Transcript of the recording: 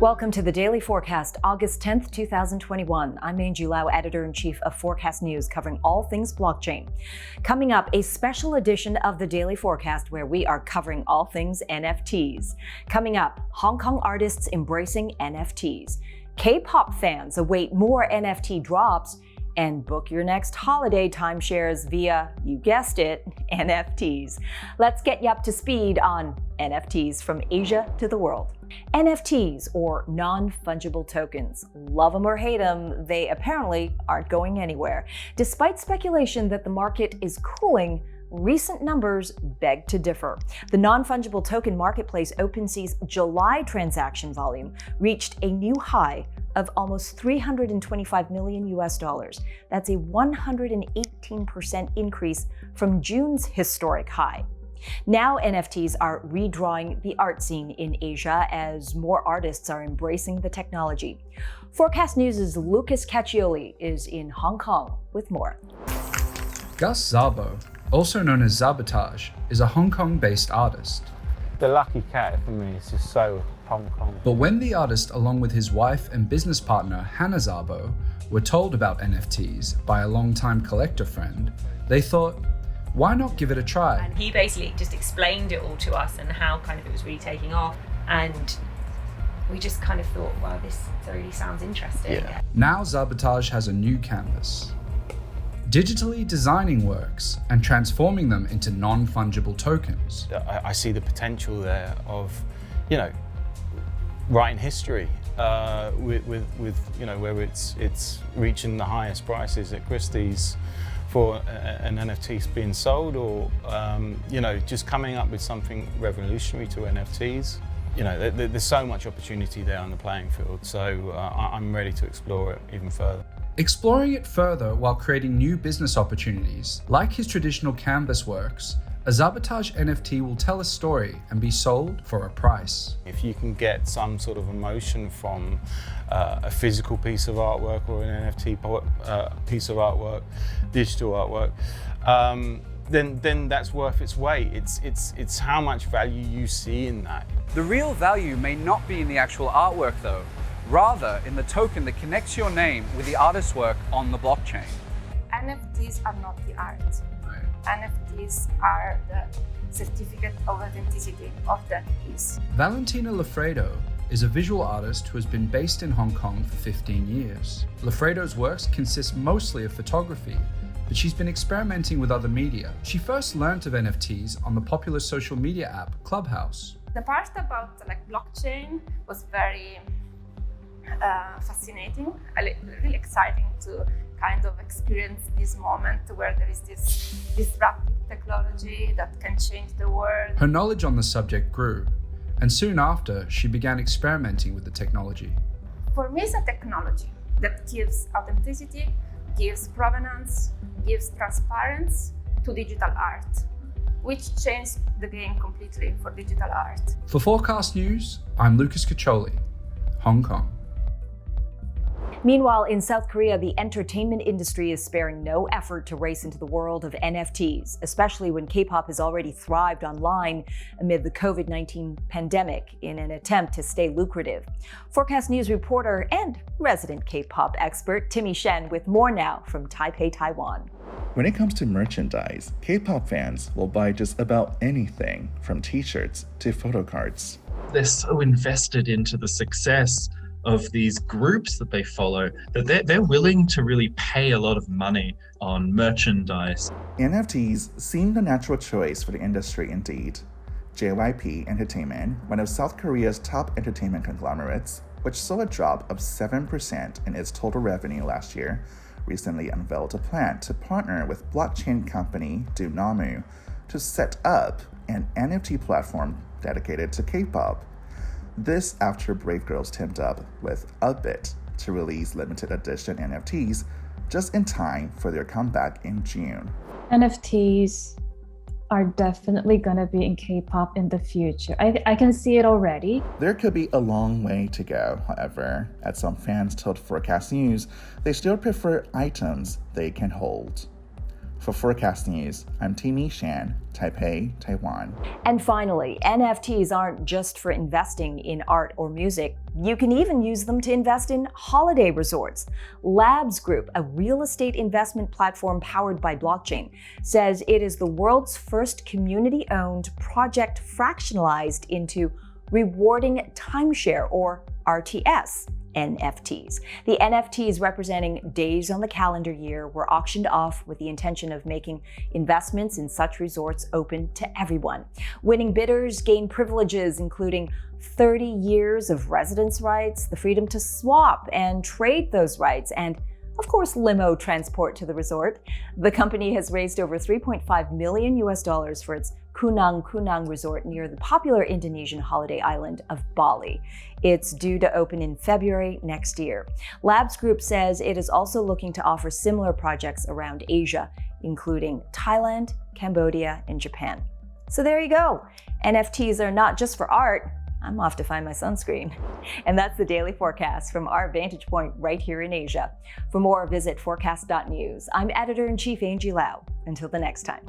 Welcome to the Daily Forkast, August 10th, 2021. I'm Angie Lau, Editor-in-Chief of Forecast News, covering all things blockchain. Coming up, a special edition of the Daily Forkast where we are covering all things NFTs. Coming up, Hong Kong artists embracing NFTs. K-pop fans await more NFT drops, and book your next holiday timeshares via, you guessed it, NFTs. Let's get you up to speed on NFTs from Asia to the world. NFTs, or Non Fungible Tokens. Love them or hate them, they apparently aren't going anywhere. Despite speculation that the market is cooling, recent numbers beg to differ. The non-fungible token marketplace OpenSea's July transaction volume reached a new high of almost $325 million US. That's a 118% increase from June's historic high. Now NFTs are redrawing the art scene in Asia as more artists are embracing the technology. Forecast News' Lucas Cacioli is in Hong Kong with more. Gus Szabo, also known as Szabotage, is a Hong Kong-based artist. The lucky cat for me is just so Hong Kong. But when the artist, along with his wife and business partner Hannah Szabo, were told about NFTs by a longtime collector friend, they thought, why not give it a try? And he basically just explained it all to us and how kind of it was really taking off. And we just kind of thought, wow, this really sounds interesting. Yeah. Now Szabotage has a new canvas. Digitally designing works and transforming them into non-fungible tokens. I see the potential there of, writing history with where it's reaching the highest prices at Christie's for an NFT being sold, or just coming up with something revolutionary to NFTs. There's so much opportunity there on the playing field, so I'm ready to explore it even further. Exploring it further while creating new business opportunities. Like his traditional canvas works, a Szabotage NFT will tell a story and be sold for a price. If you can get some sort of emotion from a physical piece of artwork or an NFT piece of artwork, digital artwork, then that's worth its weight. It's how much value you see in that. The real value may not be in the actual artwork though, rather in the token that connects your name with the artist's work on the blockchain. NFTs are not the art. NFTs are the certificate of authenticity of that piece. Valentina Loffredo is a visual artist who has been based in Hong Kong for 15 years. Loffredo's works consist mostly of photography, but she's been experimenting with other media. She first learnt of NFTs on the popular social media app Clubhouse. The part about blockchain was very fascinating, really exciting to kind of experience this moment where there is this disruptive technology that can change the world. Her knowledge on the subject grew, and soon after, she began experimenting with the technology. For me, it's a technology that gives authenticity, gives provenance, gives transparency to digital art, which changed the game completely for digital art. For Forecast News, I'm Lucas Cacioli, Hong Kong. Meanwhile, in South Korea, the entertainment industry is sparing no effort to race into the world of NFTs, especially when K-pop has already thrived online amid the COVID-19 pandemic in an attempt to stay lucrative. Forecast News reporter and resident K-pop expert Timmy Shen with more now from Taipei, Taiwan. When it comes to merchandise, K-pop fans will buy just about anything from t-shirts to photo cards. They're so invested into the success of these groups that they follow that they're willing to really pay a lot of money on merchandise. NFTs seem the natural choice for the industry indeed. JYP Entertainment, one of South Korea's top entertainment conglomerates, which saw a drop of 7% in its total revenue last year, recently unveiled a plan to partner with blockchain company Dunami to set up an NFT platform dedicated to K-pop. This after Brave Girls teamed up with Upbit to release limited edition NFTs just in time for their comeback in June. NFTs are definitely going to be in K-pop in the future. I can see it already. There could be a long way to go, however, as some fans told Forecast News they still prefer items they can hold. For Forecast News, I'm Timmy Shan, Taipei, Taiwan. And finally, NFTs aren't just for investing in art or music. You can even use them to invest in holiday resorts. l.a.b.s Group, a real estate investment platform powered by blockchain, says it is the world's first community-owned project fractionalized into rewarding timeshare or RTS NFTs. The NFTs representing days on the calendar year were auctioned off with the intention of making investments in such resorts open to everyone. Winning bidders gain privileges including 30 years of residence rights, the freedom to swap and trade those rights, and of course, limo transport to the resort. The company has raised over $3.5 million for its Kunang resort near the popular Indonesian holiday island of Bali. It's due to open in February next year. l.a.b.s Group says it is also looking to offer similar projects around Asia, including Thailand, Cambodia, and Japan. So there you go. NFTs are not just for art. I'm off to find my sunscreen. And that's the Daily Forecast from our vantage point right here in Asia. For more, visit forecast.news. I'm Editor-in-Chief Angie Lau. Until the next time.